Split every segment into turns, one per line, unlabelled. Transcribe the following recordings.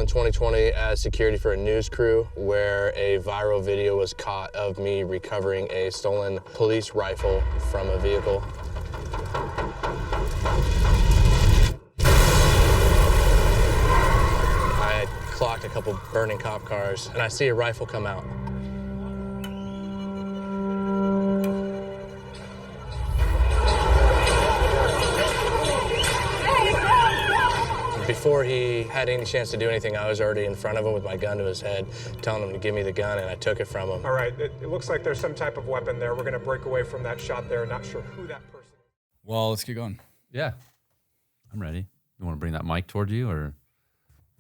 in 2020 as security for a news crew where a viral video was caught of me recovering a stolen police rifle from a vehicle. I clocked a couple burning cop cars and I see a rifle come out. Before he had any chance to do anything, I was already in front of him with my gun to his head, telling him to give me the gun, and I took it from him.
All right, it looks like there's some type of weapon there. We're going to break away from that shot there. Not sure who that person is.
Well, let's get going.
Yeah, I'm ready. You want to bring that mic toward you, or?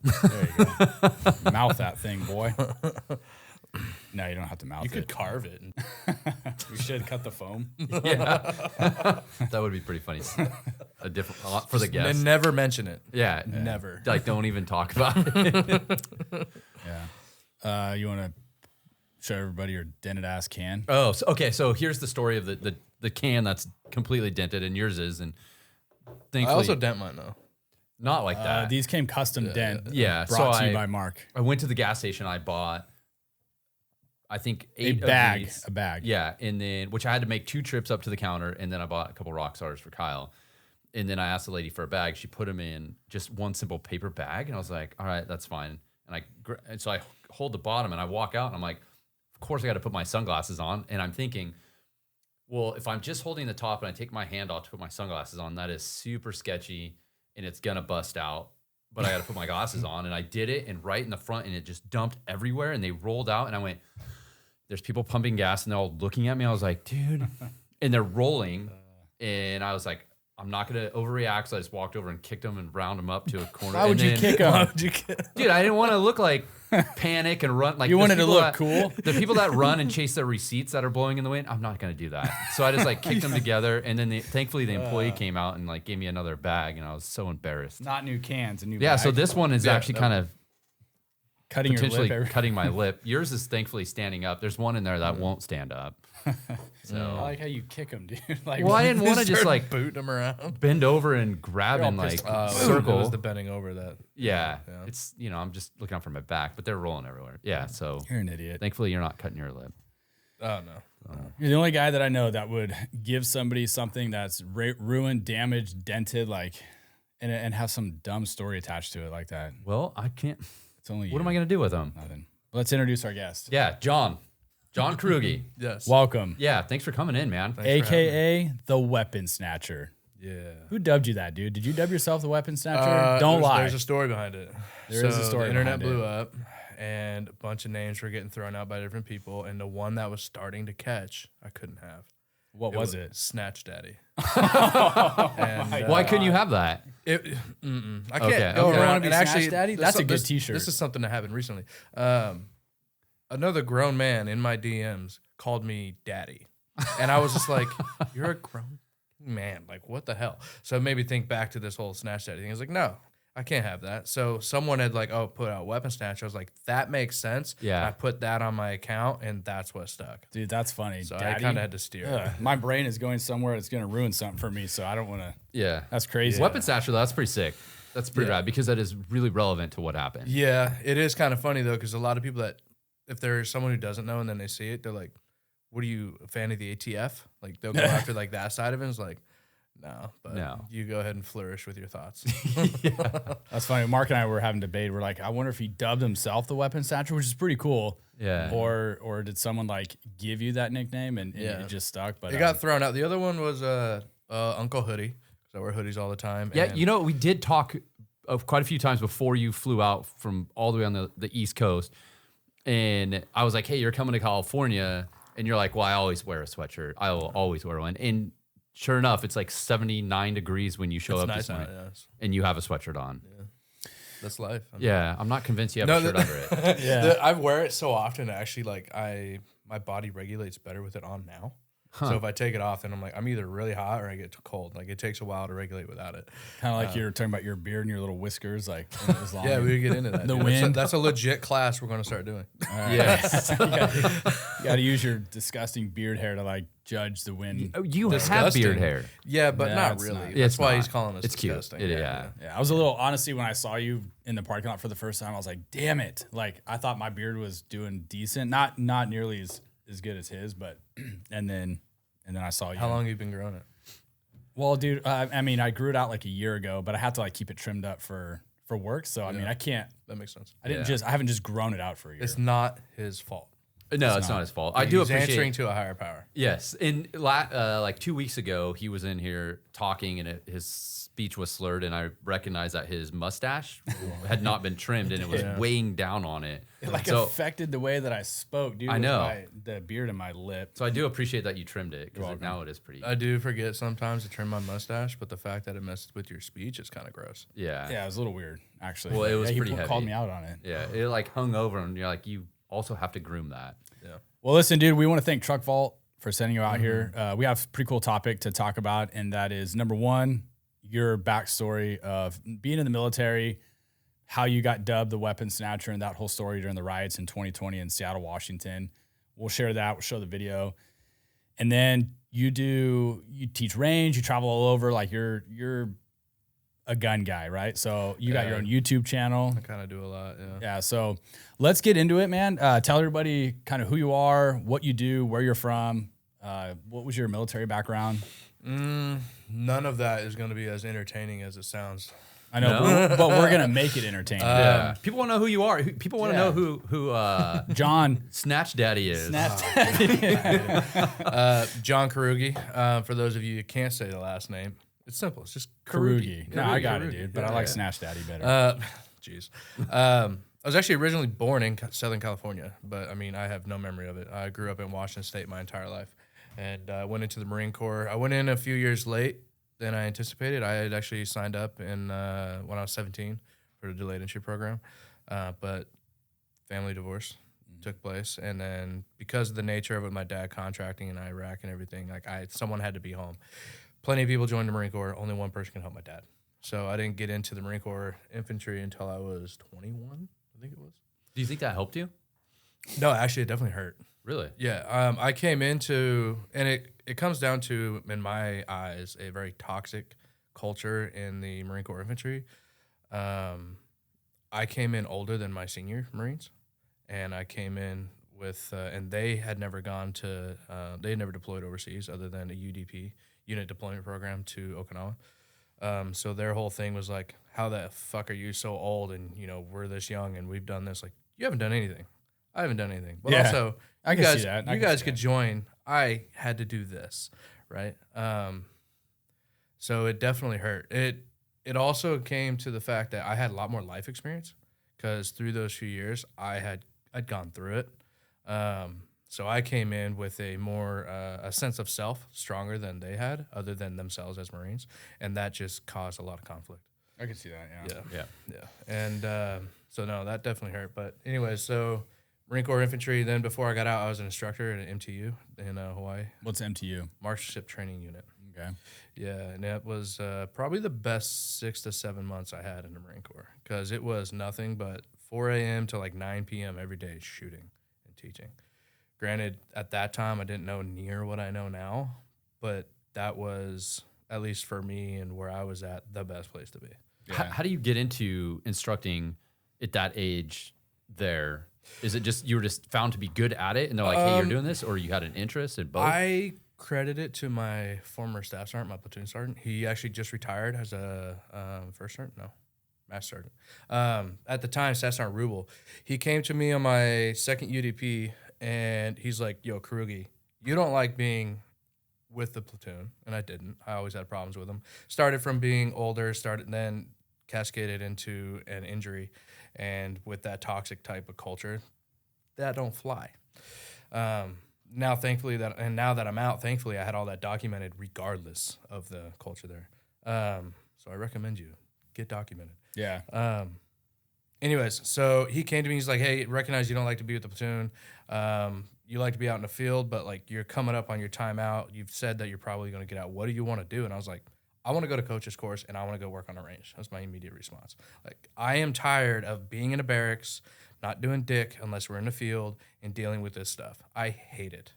There you go. Mouth that thing, boy. No, you don't have to mouth it.
You could carve it.
We should cut the foam.
Yeah, that would be pretty funny. A different for the guests.
Never mention it.
Yeah,
Never.
Like, don't even talk about it.
Yeah. You want to show everybody your dented ass can?
Oh, so, okay. So here's the story of the can that's completely dented, and yours is, and
I
thankfully
also dent mine though.
not like that.
These came custom dent.
Yeah,
Brought
so
to you by Mark.
I went to the gas station. I bought, I think, 8
A bag.
of these.
A bag.
Yeah, and then which I had to make 2 trips up to the counter, and then I bought a couple rock stars for Kyle, and then I asked the lady for a bag. She put them in just one simple paper bag, and I was like, all right, that's fine. And so I hold the bottom, and I walk out, and I'm like, of course I got to put my sunglasses on, and I'm thinking, well, if I'm just holding the top and I take my hand off to put my sunglasses on, that is super sketchy, and it's gonna bust out. But I got to put my glasses on, and I did it, and right in the front, and it just dumped everywhere, and they rolled out, and I went, there's people pumping gas, and they're all looking at me. I was like, dude, and they're rolling, and I was like, I'm not going to overreact, so I just walked over and kicked them and round them up to a corner.
Why would you kick them?
Dude, I didn't want to look like panic and run. Like
You wanted to look
cool?
cool?
The people that run and chase their receipts that are blowing in the wind, I'm not going to do that. So I just like kicked them together, and then thankfully the employee came out and like gave me another bag, and I was so embarrassed.
Not new cans, a new
Yeah,
bag.
so this one is actually kind of
cutting your
potentially
lip.
cutting my lip. Yours is thankfully standing up. There's one in there that won't stand up. So
I like how you kick them, dude. Like,
well, I didn't want to just like
boot them around.
bend over and grab and like
It
circle.
was the bending over that.
Yeah, it's I'm just looking out for my back, but they're rolling everywhere. Yeah, so
You're an idiot.
thankfully you're not cutting your lip.
Oh no.
You're the only guy that I know that would give somebody something that's ruined, damaged, dented, like, and have some dumb story attached to it like that.
Well, I can't.
It's only
What am I gonna do with them?
Nothing. Let's introduce our guest.
Yeah, John Kruge.
Yes.
Welcome.
Yeah, thanks for coming in, man.
AKA the Weapon Snatcher.
Yeah.
Who dubbed you that, dude? Did you dub yourself the Weapon Snatcher? Don't lie.
There's a story behind it.
There is a story
The internet
behind
blew up, and a bunch of names were getting thrown out by different people, and the one that was starting to catch, I couldn't have.
What was it?
Snatch Daddy. And,
Why couldn't you have that?
I can't
Okay,
go
okay.
around
Wanna be
and actually.
Snatch Daddy? That's a good t-shirt.
This is something that happened recently. Another grown man in my DMs called me daddy, and I was just like, "You're a grown man. Like, what the hell?" So it made me think back to this whole Snatch Daddy thing. I was like, "No, I can't have that." So someone had like, put out Weapon Snatch. I was like, "That makes sense."
Yeah.
And I put that on my account, and that's what stuck.
Dude, that's funny.
So
Daddy?
I kind of had to steer.
Ugh, my brain is going somewhere that's going to ruin something for me, so I don't want to.
Yeah,
That's crazy.
Weapon Snatcher. That's pretty sick. That's pretty rad because that is really relevant to what happened.
Yeah, it is kind of funny though, because a lot of people that, if there's someone who doesn't know and then they see it, they're like, "What are you, a fan of the ATF?" Like they'll go after like that side of it. It's like, no, but
No.
you go ahead and flourish with your thoughts.
That's funny. Mark and I were having a debate. We're like, I wonder if he dubbed himself the Weapon Snatcher, which is pretty cool.
Yeah.
Or did someone like give you that nickname and it just stuck? But
It got thrown out. The other one was Uncle Hoodie, because I wear hoodies all the time.
Yeah,
and
we did talk of quite a few times before you flew out from all the way on the East Coast. And I was like, hey, you're coming to California. And you're like, well, I always wear a sweatshirt. I will always wear one. And sure enough, it's like 79 degrees when you show up
nice
this morning.
yes.
And you have a sweatshirt on.
That's life.
I'm not convinced you have a shirt under it.
Yeah.
I wear it so often. Actually, like my body regulates better with it on now. So if I take it off, then I'm like, I'm either really hot or I get too cold. Like it takes a while to regulate without it.
Kind of like you're talking about your beard and your little whiskers, like as long
Yeah, we would get into that.
The
dude.
wind.
That's a legit class we're going to start doing.
Yes.
you got to use your disgusting beard hair to like judge the wind.
You have
Disgusting.
beard hair.
Yeah, but
Yeah,
not
it's
really.
not.
That's
It's
why
not.
he's calling us
It's cute.
disgusting.
Yeah.
Yeah, I was a little honestly when I saw you in the parking lot for the first time. I was like, "Damn it!" Like I thought my beard was doing decent, not nearly as good as his, but and then I saw you.
How long have you been growing it?
Well, dude, I mean, I grew it out like a year ago, but I had to like keep it trimmed up for work. So I mean, I can't.
That makes sense.
I haven't just grown it out for a year.
It's not his fault.
No, it's not his fault. I do
He's
appreciate
answering to a higher power.
Yes. And like 2 weeks ago, he was in here talking and his speech was slurred. And I recognized that his mustache had not been trimmed and it was weighing down on it.
It like
so,
affected the way that I spoke, dude.
I
with
know.
the beard in my lip.
so I do appreciate that you trimmed it because now it is pretty.
I do forget sometimes to trim my mustache, but the fact that it messes with your speech is kind of gross.
Yeah.
Yeah, it was a little weird, actually.
Well, it was
he
pretty
called
heavy.
me out on it.
Yeah. It like hung over and you're like, you also have to groom that.
Yeah.
Well, listen, dude, we want to thank TruckVault for sending you out here. We have a pretty cool topic to talk about, and that is number one, your backstory of being in the military, how you got dubbed the weapon snatcher, and that whole story during the riots in 2020 in Seattle, Washington. We'll share that. We'll show the video. And then you teach range, you travel all over, like you're a gun guy, right? So you got your own YouTube channel.
I kind of do a lot, yeah.
Yeah, so let's get into it, man. Tell everybody kind of who you are, what you do, where you're from. What was your military background?
None of that is going to be as entertaining as it sounds.
I know, but we're gonna make it entertaining.
Yeah. People want to know who you are. People want to know who
John
Snatch Daddy is.
John Karugi. For those of you who can't say the last name, it's simple. It's just
Karugi.
Karugi.
No, I got it,
Karugi.
dude. But I like Snatch Daddy better.
Jeez. I was actually originally born in Southern California, but I mean, I have no memory of it. I grew up in Washington State my entire life, and I went into the Marine Corps. I went in a few years late than I anticipated. I had actually signed up when I was 17 for the delayed entry program, but family divorce took place, and then because of the nature of it, my dad contracting in Iraq and everything, like someone had to be home. Plenty of people joined the Marine Corps. Only one person can help my dad. So I didn't get into the Marine Corps infantry until I was 21, I think it was.
Do you think that helped you?
No, actually, it definitely hurt.
Really?
Yeah, I came into, and it comes down to, in my eyes, a very toxic culture in the Marine Corps infantry. I came in older than my senior Marines, and I came in with, and they had never gone to, they had never deployed overseas other than a UDP, Unit Deployment Program, to Okinawa. So their whole thing was like, how the fuck are you so old and, we're this young and we've done this? Like, you haven't done anything. I haven't done anything. But
Yeah,
also,
I can see that.
you guys could join. I had to do this, right? So it definitely hurt. It also came to the fact that I had a lot more life experience because through those few years, I'd gone through it. So I came in with a more a sense of self stronger than they had, other than themselves as Marines, and that just caused a lot of conflict.
I can see that.
Yeah. And so no, that definitely hurt. But anyways, so Marine Corps infantry. Then before I got out, I was an instructor at an MTU in Hawaii,
What's MTU?
Marksmanship Training Unit.
Okay.
Yeah, and that was probably the best 6 to 7 months I had in the Marine Corps because it was nothing but 4 a.m. to like 9 p.m. every day shooting and teaching. Granted, at that time, I didn't know near what I know now, but that was, at least for me and where I was at, the best place to be.
Yeah.
How do you get into instructing at that age there? Is it just you were just found to be good at it and they're like, hey, you're doing this, or you had an interest in both?
I credit it to my former staff sergeant, my platoon sergeant. He actually just retired as a first sergeant. No, master sergeant. At the time, Staff Sergeant Rubel. He came to me on my second UDP, and he's like, yo, Karugi, you don't like being with the platoon. And I didn't. I always had problems with him. Started from being older, then cascaded into an injury. And with that toxic type of culture, that don't fly. Now, thankfully, now that I'm out, thankfully, I had all that documented regardless of the culture there. So I recommend you get documented.
Yeah.
Anyways, so he came to me. He's like, hey, recognize you don't like to be with the platoon. you like to be out in the field, but like you're coming up on your timeout. You've said that you're probably going to get out. What do you want to do? And I was like, I want to go to coach's course and I want to go work on a range. That was my immediate response. Like, I am tired of being in a barracks, not doing dick unless we're in the field and dealing with this stuff. I hate it.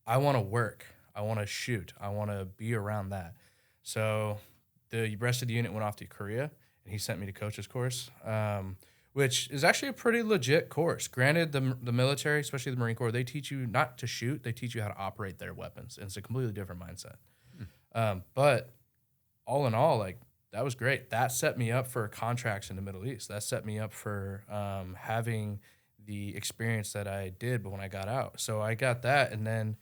I want to work. I want to shoot. I want to be around that. So the rest of the unit went off to Korea and he sent me to coach's course, which is actually a pretty legit course. Granted, the military, especially the Marine Corps, they teach you not to shoot. They teach you how to operate their weapons. And it's a completely different mindset. But all in all, like, that was great. That set me up for contracts in the Middle East. That set me up for having the experience that I did when I got out. So I got that, and then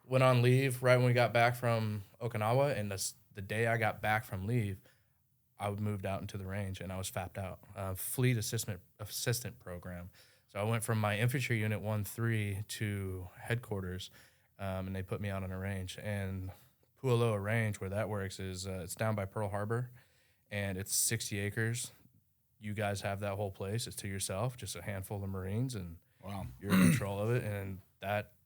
went on leave right when we got back from Okinawa. And the day I got back from leave, I moved out into the range, and I was FAP'd out, Fleet Assistant Program. So I went from my infantry unit 1-3 to headquarters, and they put me out on a range. And Pualoa Range, where that works, is it's down by Pearl Harbor, and it's 60 acres. You guys have that whole place. It's to yourself, just a handful of Marines, and you're in control of it. And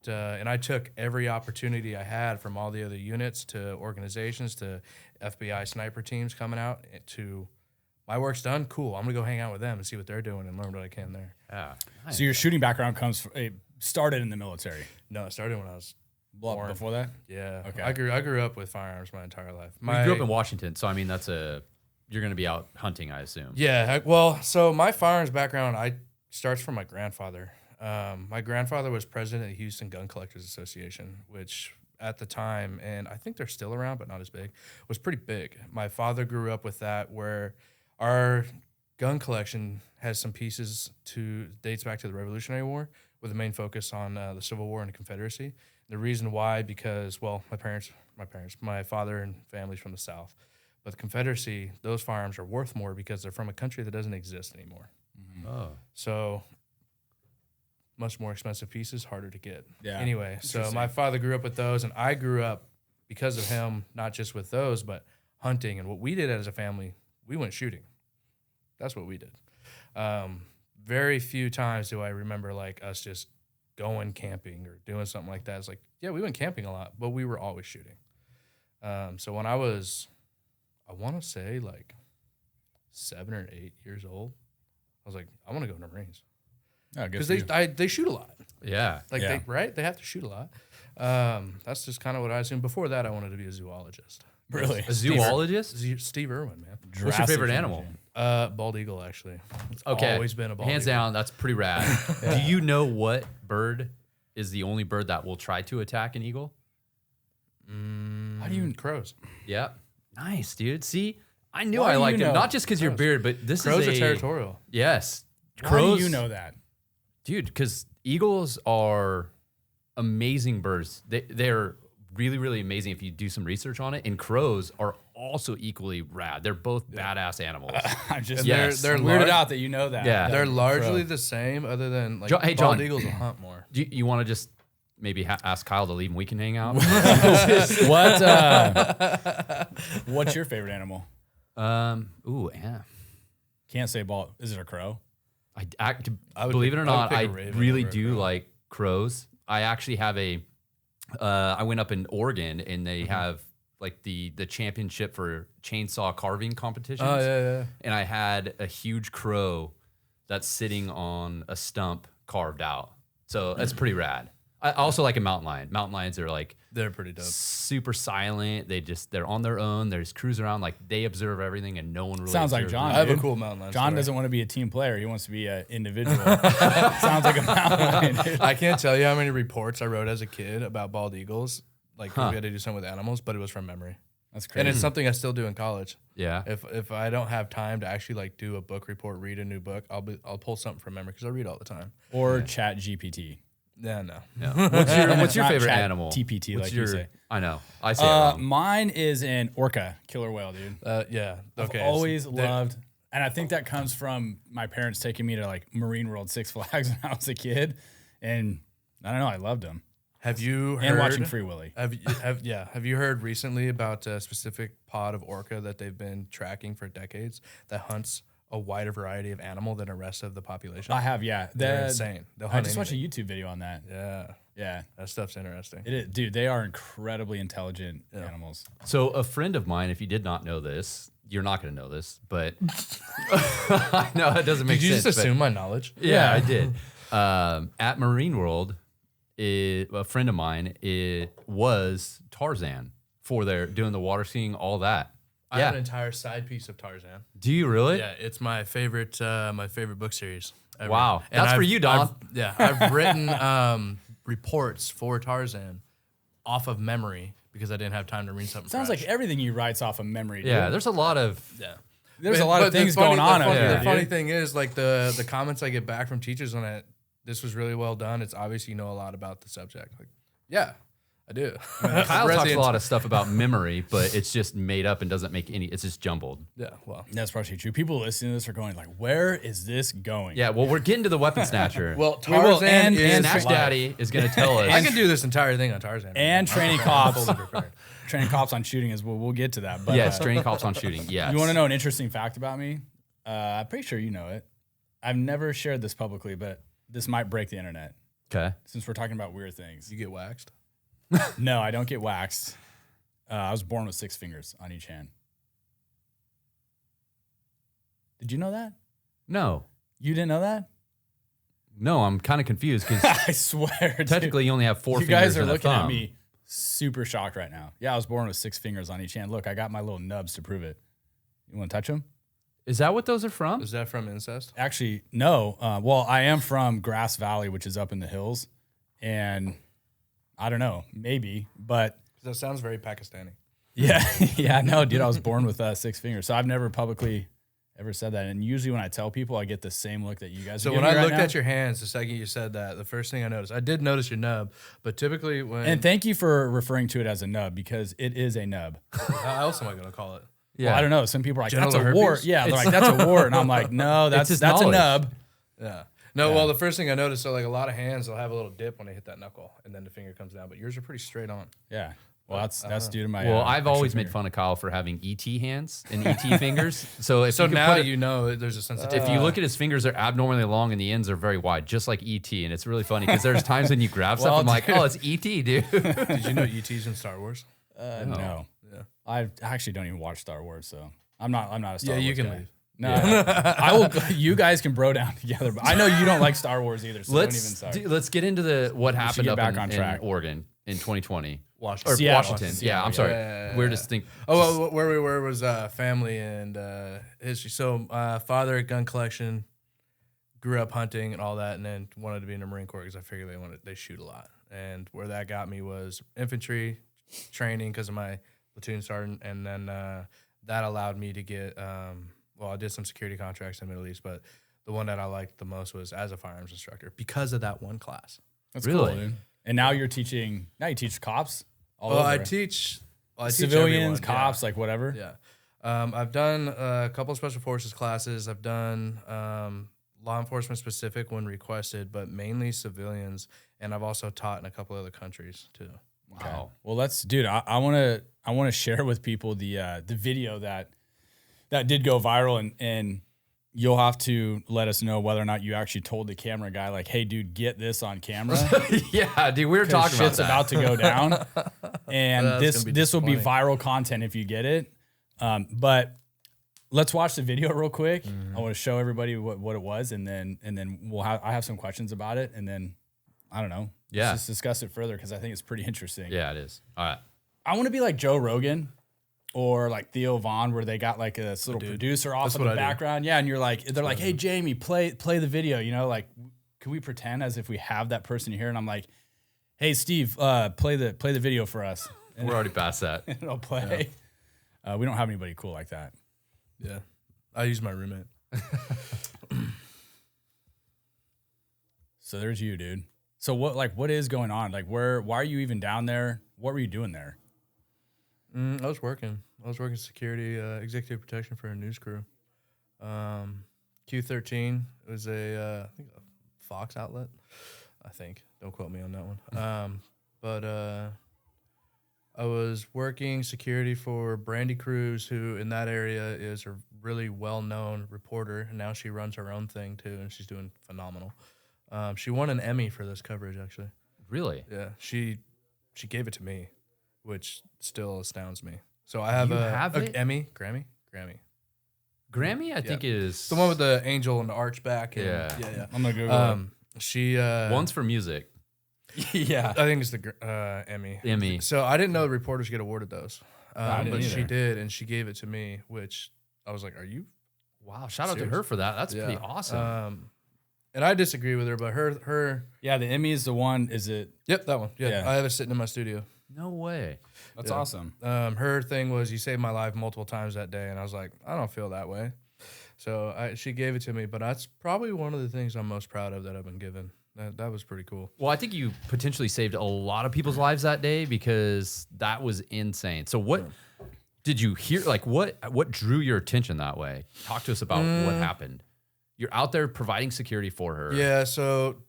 and I took every opportunity I had, from all the other units to organizations to FBI sniper teams coming out, to my work's done. Cool. I'm going to go hang out with them and see what they're doing and learn what I can there.
Yeah.
Nice. So your shooting background started in the military?
No, it started when I was born.
Before that?
Yeah.
Okay.
I grew up with firearms my entire life.
You grew up in Washington, so I mean, you're going to be out hunting, I assume.
Yeah. So my firearms background starts from my grandfather. My grandfather was president of the Houston Gun Collectors Association, which at the time, and I think they're still around, but not as big, was pretty big. My father grew up with that, where our gun collection has some pieces dates back to the Revolutionary War, with a main focus on the Civil War and the Confederacy. The reason why, because, well, my father and family's from the South, but the Confederacy, those firearms are worth more because they're from a country that doesn't exist anymore.
Mm-hmm. Oh.
So much more expensive pieces, harder to get.
Yeah.
Anyway, so my father grew up with those, and I grew up because of him, not just with those, but hunting. And what we did as a family, we went shooting. That's what we did. Very few times do I remember like us just going camping or doing something like that. It's like, yeah, we went camping a lot, but we were always shooting. So when I was, I want to say like 7 or 8 years old, I was like, I want to go in the Marines. Because they shoot a lot.
Yeah.
Like they have to shoot a lot. That's just kind of what I assumed. Before that, I wanted to be a zoologist.
Really?
A zoologist?
Steve Irwin, man.
What's your favorite animal?
Bald eagle, actually. It's always been a bald
Hands
eagle.
down, that's pretty rad. Do you know what bird is the only bird that will try to attack an eagle?
How do you?
Crows.
Yeah. Nice, dude. See, I knew I liked him. Not just because you're beard, but
Crows are territorial.
Yes.
Crows. Why do you know that?
Dude, because eagles are amazing birds. They're really, really amazing if you do some research on it. And crows are also equally rad. They're both badass animals.
I'm just
they're
weirded out that you know that.
Yeah.
They're largely the same, other than like
Hey, John,
bald eagles will hunt more.
Do you want to just maybe ask Kyle to leave and we can hang out?
What's your favorite animal?
Yeah.
Can't say bald. Is it a crow?
Believe it or not, I really do like crows. I actually have I went up in Oregon and they have like the championship for chainsaw carving competitions.
Oh, yeah.
And I had a huge crow that's sitting on a stump carved out. So that's pretty rad. I also like a mountain lion. Mountain lions are like,
they're pretty dope.
Super silent. They're on their own. They just cruise around. Like they observe everything and no one really
sounds like
observes
John.
I have a cool mountain lion.
John doesn't want to be a team player. He wants to be an individual. Sounds like a mountain lion, dude.
I can't tell you how many reports I wrote as a kid about bald eagles. Like we had to do something with animals, but it was from memory.
That's crazy.
And it's something I still do in college.
Yeah.
If I don't have time to actually like do a book report, read a new book, I'll pull something from memory because I read all the time.
Or Chat GPT.
Yeah, no.
What's your favorite
Chat
animal?
TPT, like you say.
I know. I say it wrong.
Mine is an orca, killer whale, dude.
Yeah. Okay.
I've always loved, and I think that comes from my parents taking me to like Marine World, Six Flags when I was a kid, and I don't know, I loved them.
Have you heard?
And watching Free Willy.
Have you heard recently about a specific pod of orca that they've been tracking for decades that hunts a wider variety of animal than the rest of the population?
I have, yeah.
They're insane. They'll
I
hunt
just watched a
anything.
YouTube video on that.
Yeah,
Yeah.
that stuff's interesting.
It is, dude, they are incredibly intelligent animals.
So a friend of mine, if you did not know this, you're not going to know this, but I know it doesn't make
Did you
sense.
just
but-
assume my knowledge?
Yeah, I did. At Marine World, a friend of mine, it was Tarzan for their doing the water skiing, all that.
I have an entire side piece of Tarzan.
Do you really?
Yeah, it's my favorite book series ever.
Wow.
And
That's for you, Don.
I've written reports for Tarzan off of memory because I didn't have time to read something.
Sounds
fresh.
like everything you write's off of memory. Dude.
Yeah, there's a lot of.
Yeah.
There's a lot of
the
things
funny-
going on
the
over
funny,
there.
The funny
dude.
thing is, like the comments I get back from teachers on it, this was really well done. It's obvious you know a lot about the subject. Like, yeah, I do.
Kyle
Read
talks
the
a lot of stuff about memory, but it's just made up and doesn't make any. It's just jumbled.
Yeah, well,
That's partially true. People listening to this are going like, "Where is this going?"
Yeah. Well, we're getting to the weapon snatcher.
well,
will,
Tarzan
and
is
Snatch
life.
Daddy is going to tell us.
I can do this entire thing on Tarzan.
And training
I'm
cops.
fully prepared.
Training cops on shooting as well. We'll get to that. But
Yes, training cops on shooting. Yes.
you want to know an interesting fact about me? I'm pretty sure you know it. I've never shared this publicly, but this might break the internet
Okay.
since we're talking about weird things.
You get waxed.
No, I don't get waxed. I was born with 6 fingers on each hand. Did you know that?
No.
You didn't know that?
No, I'm kind of confused because
I swear. dude.
technically you only have 4
you
fingers
guys are
and a
looking at
thumb.
me super shocked right now. Yeah, I was born with 6 fingers on each hand. Look, I got my little nubs to prove it. You want to touch them?
Is that what those are from?
Is that from incest?
Actually, no. Well, I am from Grass Valley, which is up in the hills, and I don't know, maybe, but
That sounds very Pakistani.
yeah, yeah, no, dude, I was born with 6 fingers, so I've never publicly ever said that. And usually when I tell people, I get the same look that you guys.
So
are
when
giving
I
me
looked
right
at your hands, the second you said that, the first thing I noticed, I did notice your nub, but typically when
and thank you for referring to it as a nub because it is a nub.
how else am I going to call it?
Well, I don't know. Some people are like,
Genital
that's a wart.
herpes?
Yeah, they're like, that's a wart, and I'm like, no, that's
his
a
knowledge.
nub.
Yeah. No, well, the first thing I noticed, so like a lot of hands, they'll have a little dip when they hit that knuckle, and then the finger comes down. But yours are pretty straight on.
Yeah. Well, that's due to my.
Well, I've
extra
always
finger.
made fun of Kyle for having ET hands and ET fingers. So if
So
you could
now
put it-
you know there's a sensitivity.
if you look at his fingers, they're abnormally long and the ends are very wide, just like ET. And it's really funny because there's times when you grab stuff,
Well,
I'm like,
dude.
oh, it's ET, dude.
Did you know ET's in Star Wars?
No.
Yeah.
I actually don't even watch Star Wars, so I'm not a Star
Yeah,
Wars
you can
guy.
leave.
No, I will. You guys can bro down together, but I know you don't like Star Wars either. So don't even start.
let's get into what happened
get
up
back
in,
on
in
track.
Oregon in 2020
Washington.
or
Seattle.
Washington.
Seattle,
Yeah, I'm
yeah.
sorry.
Yeah.
We're just think.
Oh, well, where we were was family and history. So father at gun collection, grew up hunting and all that, and then wanted to be in the Marine Corps because I figured they shoot a lot. And where that got me was infantry training because of my platoon sergeant, and then that allowed me to get. Well, I did some security contracts in the Middle East, but the one that I liked the most was as a firearms instructor because of that one class.
That's
Really?
cool, dude. And now you're teaching. Now you teach cops. All
Well,
over.
I teach
civilians,
everyone,
cops, like whatever.
Yeah. I've done a couple of special forces classes. I've done law enforcement specific when requested, but mainly civilians. And I've also taught in a couple other countries too.
Wow. Well, dude. I want to share with people the video that did go viral, and you'll have to let us know whether or not you actually told the camera guy, like, hey, dude, get this on camera.
Yeah, dude, we were talking about
Shit's
that.
about to go down, and
That's gonna be
this will be
disappointing.
viral content if you get it. But let's watch the video real quick. I want to show everybody what it was, and then I have some questions about it, and then I don't know.
Yeah.
Let's just discuss it further because I think it's pretty interesting.
Yeah, it is. All right.
I want to be like Joe Rogan or like Theo Vaughn, where they got like this little producer off
That's
in
what
the
I do.
background. Yeah, and they're like, hey Jamie, play the video. You know, like, can we pretend as if we have that person here? And I'm like, hey Steve, play the video for us. And
We're already past that.
it'll play. We don't have anybody cool like that.
Yeah. I use my roommate.
So there's you, dude. So what is going on? Like, why are you even down there? What were you doing there?
I was working security, executive protection for a news crew. Q13 was I think a Fox outlet. I think. Don't quote me on that one. But I was working security for Brandy Cruz, who in that area is a really well-known reporter, and now she runs her own thing too, and she's doing phenomenal. She won an Emmy for this coverage, actually.
Really?
Yeah, she gave it to me, which still astounds me. So I have
You
a
have it?
Grammy.
Grammy, I think is
It's the one with the angel and the archback. And,
Yeah.
yeah.
I'm gonna Google it.
She
one's for music.
Yeah.
I think it's the Emmy.
Emmy.
So I didn't know the reporters get awarded those,
I didn't
but she
either.
did, and she gave it to me, which I was like, "Are you?"
Wow, shout out to
Serious?
her for that. That's
Yeah.
pretty awesome.
And I disagree with her, but her.
Yeah, the Emmy is the one. Is it?
Yep, that one. Yeah,
Yeah.
I have it sitting in my studio.
No way.
That's
Yeah.
awesome.
Her thing was, "You saved my life multiple times that day," and I was like, "I don't feel that way." So she gave it to me, but that's probably one of the things I'm most proud of that I've been given. That was pretty cool.
Well, I think you potentially saved a lot of people's lives that day because that was insane. So what did you hear? Like what drew your attention that way? Talk to us about what happened. You're out there providing security for her.
Yeah, so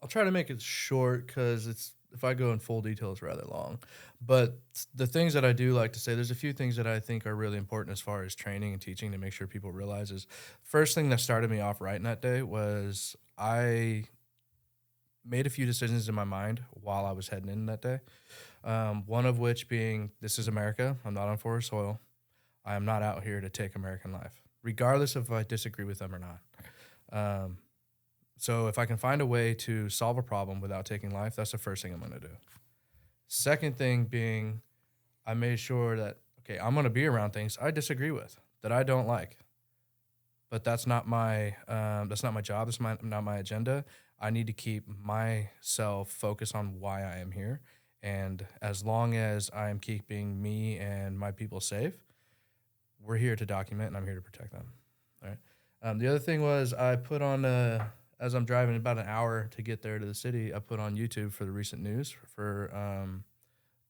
I'll try to make it short because if I go in full detail, it's rather long. But the things that I do like to say, there's a few things that I think are really important as far as training and teaching to make sure people realize is first thing that started me off right in that day was I made a few decisions in my mind while I was heading in that day. One of which being, this is America. I'm not on foreign soil. I am not out here to take American life, regardless of if I disagree with them or not. So if I can find a way to solve a problem without taking life, that's the first thing I'm going to do. Second thing being, I made sure that, okay, I'm going to be around things I disagree with, that I don't like. But that's not my job. That's not my agenda. I need to keep myself focused on why I am here. And as long as I am keeping me and my people safe, we're here to document, and I'm here to protect them. All right. The other thing was I put on, as I'm driving about an hour to get there to the city, I put on YouTube for the recent news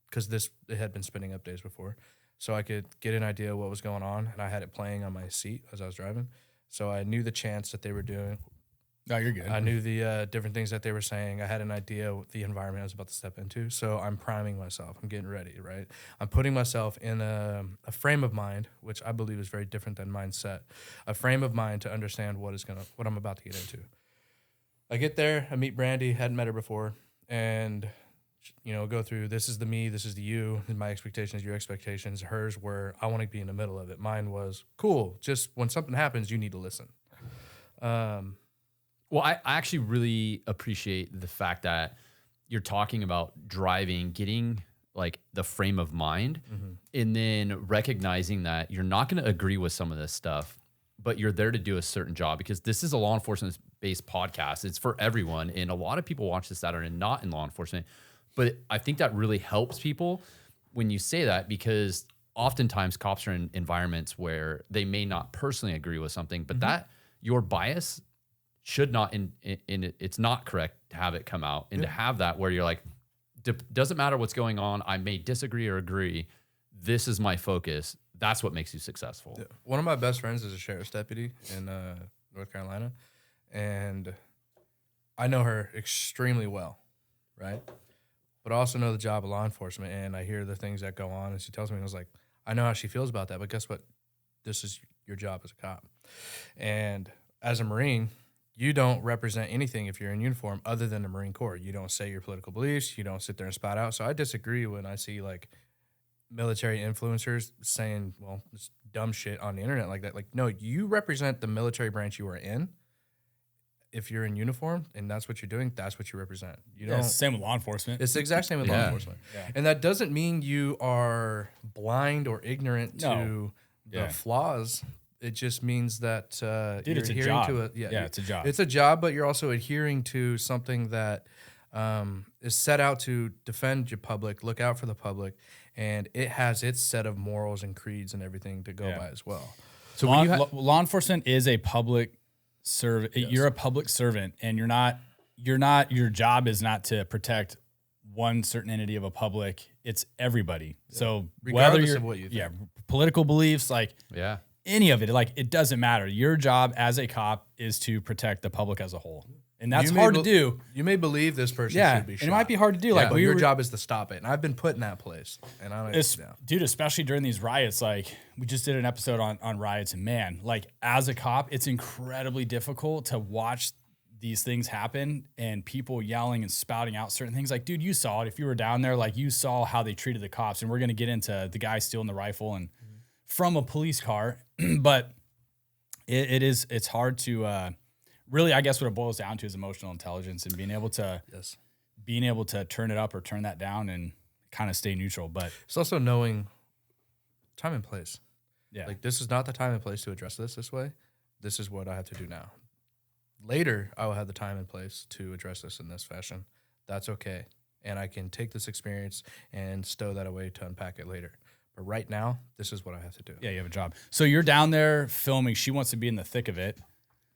because it had been spinning up days before, so I could get an idea of what was going on, and I had it playing on my seat as I was driving, so I knew the chants that they were doing.
No, you're good.
I knew the different things that they were saying. I had an idea what the environment I was about to step into, so I'm priming myself. I'm getting ready, right? I'm putting myself in a frame of mind, which I believe is very different than mindset, a frame of mind to understand what I'm about to get into. I get there, I meet Brandy, hadn't met her before, and go through, this is the me, this is the you, and my expectations, your expectations. Hers were, I want to be in the middle of it. Mine was, cool, just when something happens, you need to listen.
Well, I actually really appreciate the fact that you're talking about driving, getting like the frame of mind, and then recognizing that you're not going to agree with some of this stuff, but you're there to do a certain job because this is a law enforcement based podcast. It's for everyone. And a lot of people watch this that are not in law enforcement, but I think that really helps people when you say that, because oftentimes cops are in environments where they may not personally agree with something, but that your bias should not, it's not correct to have it come out and to have that where you're like, doesn't matter what's going on. I may disagree or agree. This is my focus. That's what makes you successful.
Yeah. One of my best friends is a sheriff's deputy in North Carolina, and I know her extremely well, right? But I also know the job of law enforcement, and I hear the things that go on, and she tells me, I was like, I know how she feels about that, but guess what? This is your job as a cop. And as a Marine, you don't represent anything if you're in uniform other than the Marine Corps. You don't say your political beliefs. You don't sit there and spout out. So I disagree when I see like military influencers saying, well, this dumb shit on the internet like that. Like, no, you represent the military branch you are in. If you're in uniform and that's what you're doing, that's what you represent. You don't.
It's the same with law enforcement.
It's the exact same with law enforcement.
Yeah.
And that doesn't mean you are blind or ignorant to the flaws. It just means that you're
it's a
adhering
job.
to it.
It's a job.
It's a job, but you're also adhering to something that is set out to defend your public, look out for the public, and it has its set of morals and creeds and everything to go by as well.
So law enforcement is a public servant. Yes. You're a public servant, and you're not. Your job is not to protect one certain entity of a public. It's everybody. Yeah. So
regardless
whether
of what you think.
political beliefs, like any of it, like it doesn't matter. Your job as a cop is to protect the public as a whole. And that's hard to do.
You may believe this person
Yeah,
should be
and
shot.
it might be hard to do. Like,
but your job is to stop it. And I've been put in that place. And I don't
dude, especially during these riots, like we just did an episode on riots, and man, like as a cop, it's incredibly difficult to watch these things happen and people yelling and spouting out certain things. Like, dude, you saw it. If you were down there, like you saw how they treated the cops. And we're going to get into the guy stealing the rifle and from a police car. But it's hard to really, I guess what it boils down to is emotional intelligence and being able to turn it up or turn that down and kind of stay neutral. But
it's also knowing time and place.
Yeah.
Like, this is not the time and place to address this way. This is what I have to do now. Later, I will have the time and place to address this in this fashion. That's okay. And I can take this experience and stow that away to unpack it later. But right now, this is what I have to do.
Yeah, you have a job. So you're down there filming. She wants to be in the thick of it.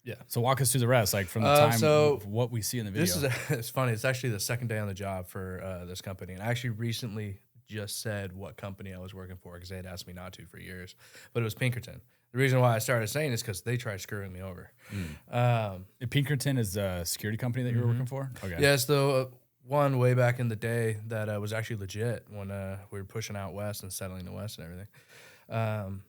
Yeah.
So walk us through the rest, like from the time of what we see in the video.
It's funny. It's actually the second day on the job for this company. And I actually recently just said what company I was working for because they had asked me not to for years. But it was Pinkerton. The reason why I started saying is because they tried screwing me over.
Pinkerton is a security company that you were working for? Okay.
Yeah, it's the one way back in the day that was actually legit when we were pushing out west and settling the west and everything.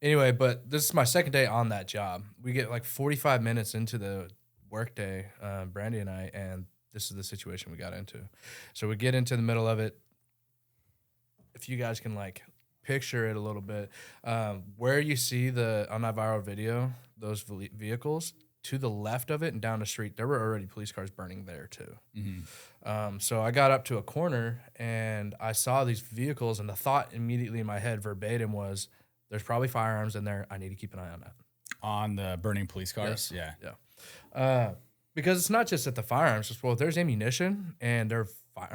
Anyway, but this is my second day on that job. We get like 45 minutes into the workday, Brandy and I, and this is the situation we got into. So we get into the middle of it. If you guys can like picture it a little bit, where you see on that viral video, those vehicles, to the left of it and down the street, there were already police cars burning there too. Mm-hmm. So I got up to a corner and I saw these vehicles, and the thought immediately in my head verbatim was, there's probably firearms in there. I need to keep an eye on that.
On the burning police cars?
Yes. Yeah. Because it's not just at the firearms. It's, well, if there's ammunition and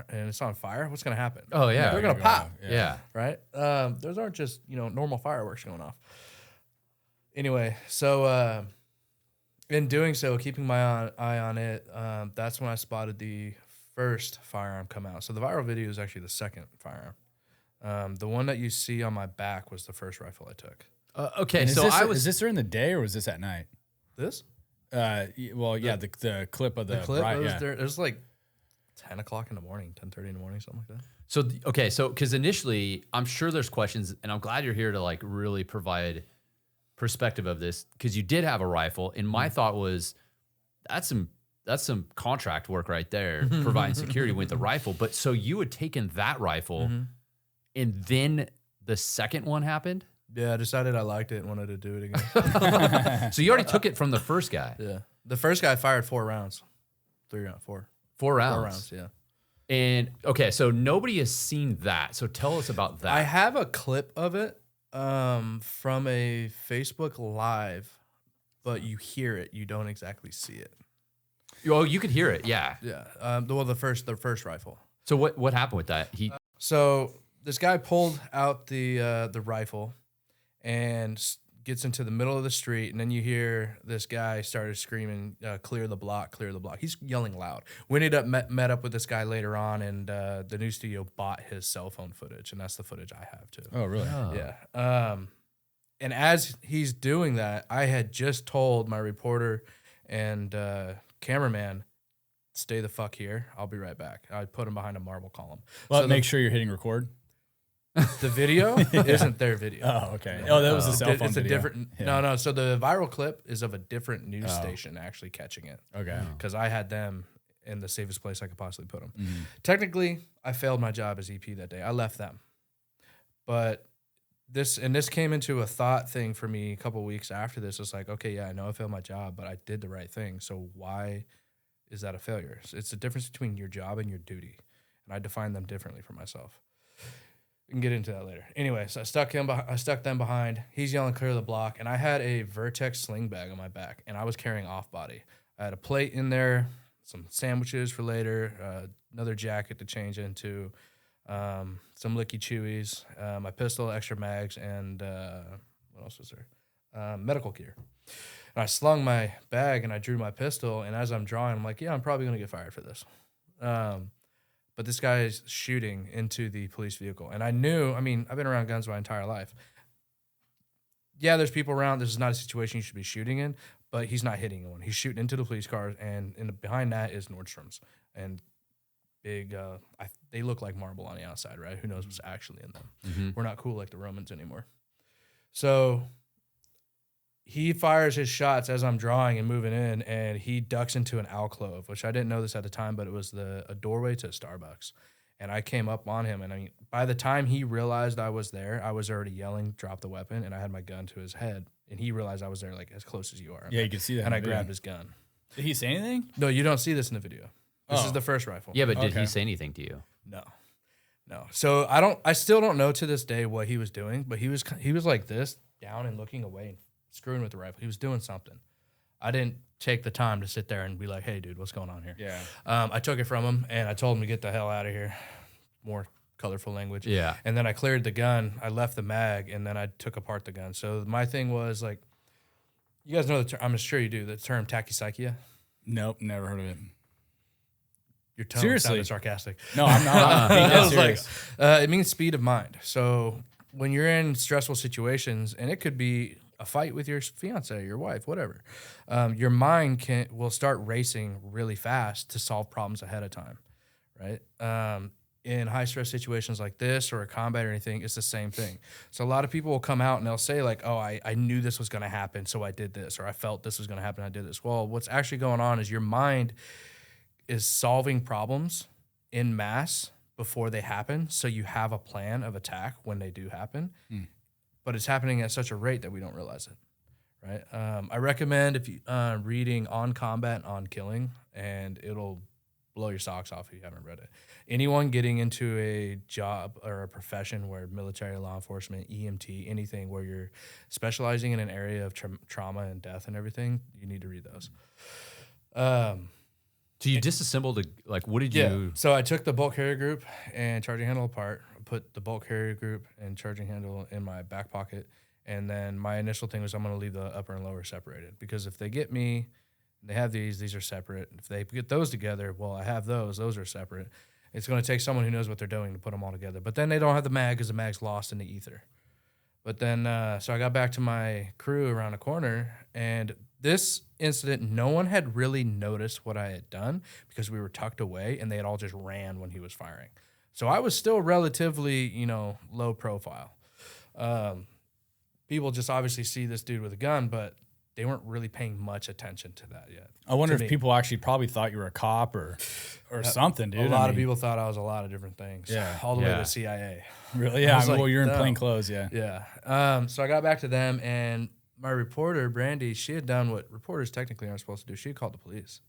it's on fire, what's going to happen?
Oh, yeah.
They're going to pop.
Yeah.
Right? Those aren't just, normal fireworks going off. Anyway, so in doing so, keeping my eye on it, that's when I spotted the first firearm come out. So the viral video is actually the second firearm. The one that you see on my back was the first rifle I took.
Okay, so is this during the day or was this at night?
This?
The clip of the
clip.
riot.
It was like 10 o'clock in the morning, 10:30 in the morning, something like that.
So because initially, I'm sure there's questions, and I'm glad you're here to like really provide perspective of this because you did have a rifle, and my thought was that's some contract work right there, providing security with the rifle. But so you had taken that rifle. And then the second one happened?
Yeah, I decided I liked it and wanted to do it again.
So you already took it from the first guy?
Yeah. The first guy fired 4 rounds. 3 rounds, 4.
4 rounds?
4 rounds, yeah.
And, okay, so nobody has seen that. So tell us about that.
I have a clip of it from a Facebook Live, but you hear it. You don't exactly see it.
Oh, you could hear it, yeah.
Yeah. The first rifle.
So what happened with that?
So this guy pulled out the rifle and gets into the middle of the street, and then you hear this guy started screaming, clear the block, clear the block. He's yelling loud. We ended up met up with this guy later on, and the news studio bought his cell phone footage, and that's the footage I have too.
Oh, really?
Oh.
Yeah. And as he's doing that, I had just told my reporter and cameraman, stay the fuck here. I'll be right back. I put him behind a marble column.
Well, make sure you're hitting record.
The video isn't their video.
Oh, okay. Oh, that was a cell phone
It's a
video.
different.
Yeah.
No. So the viral clip is of a different news station actually catching it.
Okay.
Because I had them in the safest place I could possibly put them.
Mm-hmm.
Technically, I failed my job as EP that day. I left them. But this came into a thought thing for me a couple weeks after this. It's like, okay, yeah, I know I failed my job, but I did the right thing. So why is that a failure? It's the difference between your job and your duty. And I define them differently for myself. We can get into that later. Anyway, so I stuck them behind. He's yelling, clear the block. And I had a Vertex sling bag on my back, and I was carrying off body. I had a plate in there, some sandwiches for later, another jacket to change into, some Licky Chewies, my pistol, extra mags, and what else was there? Medical gear. And I slung my bag and I drew my pistol. And as I'm drawing, I'm like, yeah, I'm probably going to get fired for this. But this guy is shooting into the police vehicle. And I knew, I've been around guns my entire life. Yeah, there's people around. This is not a situation you should be shooting in. but he's not hitting anyone. He's shooting into the police cars, and behind that is Nordstrom's and big. They look like marble on the outside, right? Who knows what's actually in them?
Mm-hmm.
We're not cool like the Romans anymore. So he fires his shots as I'm drawing and moving in, and he ducks into an alcove, which I didn't know this at the time, but it was a doorway to a Starbucks. And I came up on him, and I mean, by the time he realized I was there, I was already yelling, "Drop the weapon!" And I had my gun to his head, and he realized I was there, like as close as you are.
Yeah, you can see that.
And I grabbed his gun.
Did he say anything?
No, you don't see this in the video. This is
Oh.
the first rifle.
Yeah, but did
Okay.
he say anything to you?
No. So I still don't know to this day what he was doing, but he was like this, down and looking away and screwing with the rifle. He was doing something. I didn't take the time to sit there and be like, "Hey, dude, what's going on here?"
Yeah.
I took it from him and I told him to get the hell out of here. More colorful language.
Yeah.
And then I cleared the gun. I left the mag and then I took apart the gun. So my thing was like, you guys know the term, I'm sure you do, the term tachypsychia.
Nope, never heard of it.
Your tone
Seriously?
sounded sarcastic.
No, I'm not. I'm being
I
dead
was like,
serious.
it means speed of mind. So when you're in stressful situations, and it could be a fight with your fiance, your wife, whatever, your mind will start racing really fast to solve problems ahead of time, right? In high stress situations like this or a combat or anything, it's the same thing. So a lot of people will come out and they'll say like, "Oh, I knew this was going to happen, so I did this," or "I felt this was going to happen, I did this." Well, what's actually going on is your mind is solving problems in mass before they happen, so you have a plan of attack when they do happen. But it's happening at such a rate that we don't realize it, right? I recommend if you reading On Combat and On Killing, and it'll blow your socks off if you haven't read it. Anyone getting into a job or a profession where military, law enforcement, EMT, anything where you're specializing in an area of trauma and death and everything, you need to read those.
So you disassembled what did you?
So I took the bolt carrier group and charging handle apart, put the bolt carrier group and charging handle in my back pocket, and then my initial thing was I'm going to leave the upper and lower separated, because if they get me, they have these are separate. If they get those together, well, I have those are separate. It's going to take someone who knows what they're doing to put them all together. But then they don't have the mag because the mag's lost in the ether. But then, so I got back to my crew around the corner, and this incident, no one had really noticed what I had done because we were tucked away, and they had all just ran when he was firing. So I was still relatively, low profile. People just obviously see this dude with a gun, but they weren't really paying much attention to that yet.
I wonder
to
if
me.
people actually probably thought you were a cop or something, dude.
A lot of people thought I was a lot of different things.
Yeah.
All the way
Yeah.
to CIA.
Really? Yeah.
I was like,
well, you're in
no.
plain clothes. Yeah.
Yeah. So I got back to them, and my reporter, Brandy, she had done what reporters technically aren't supposed to do. She had called the police.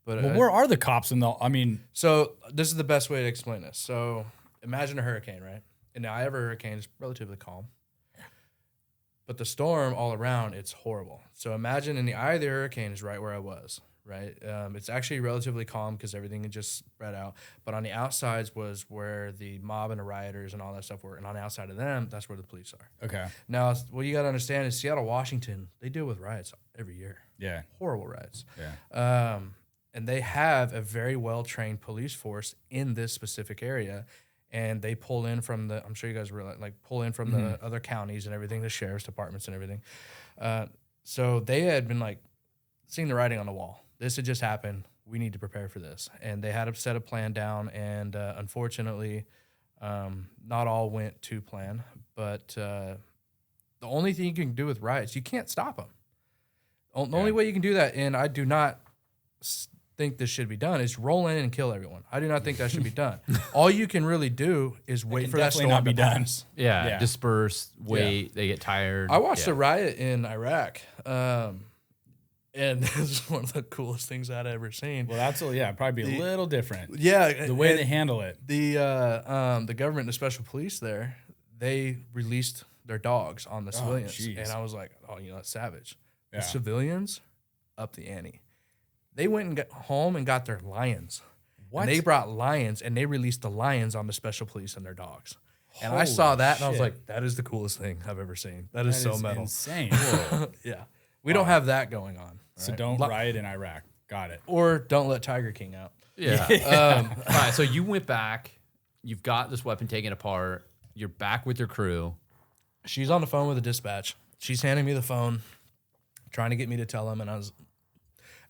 But
Well, where are the cops in the? I mean,
so this is the best way to explain this. So imagine a hurricane, right? And now every hurricane is relatively calm. But the storm all around, it's horrible. So imagine in the eye of the hurricane is right where I was, right? It's actually relatively calm because everything had just spread out. But on the outsides was where the mob and the rioters and all that stuff were. And on the outside of them, that's where the police are.
okay.
Now, what you got to understand is Seattle, Washington, they deal with riots every year.
Yeah.
Horrible riots.
Yeah.
And they have a very well-trained police force in this specific area. And they pull in from the, I'm sure you guys realize, pull in from the other counties and everything, the sheriff's departments and everything. So they had been seeing the writing on the wall. This had just happened. We need to prepare for this. And they had to set a plan down. And unfortunately, not all went to plan. But the only thing you can do with riots, you can't stop them. The only way you can do that, and I do not think this should be done, is roll in and kill everyone. I do not think that should be done. All you can really do is wait
can
for that
definitely
storm
not be
to
done.
pass.
Yeah. Disperse, wait, they get tired.
I watched
yeah.
a riot in Iraq, and this is one of the coolest things I'd ever seen.
Well, that's probably be a little different.
Yeah,
The way
and
they handle it.
the government and the special police there, they released their dogs on the civilians,
jeez.
and I was like, oh, that's savage.
Yeah.
The civilians up the ante. They went and got home and got their lions.
What?
And they brought lions, and they released the lions on the special police and their dogs. And I saw that, and I was
shit.
like, that is the coolest thing I've ever seen. That is so metal.
Insane.
Yeah. We don't have that going on.
So
right?
don't riot in Iraq. Got it.
Or don't let Tiger King out.
Yeah. All right. So you went back. You've got this weapon taken apart. You're back with your crew.
She's on the phone with the dispatch. She's handing me the phone. trying to get me to tell him. And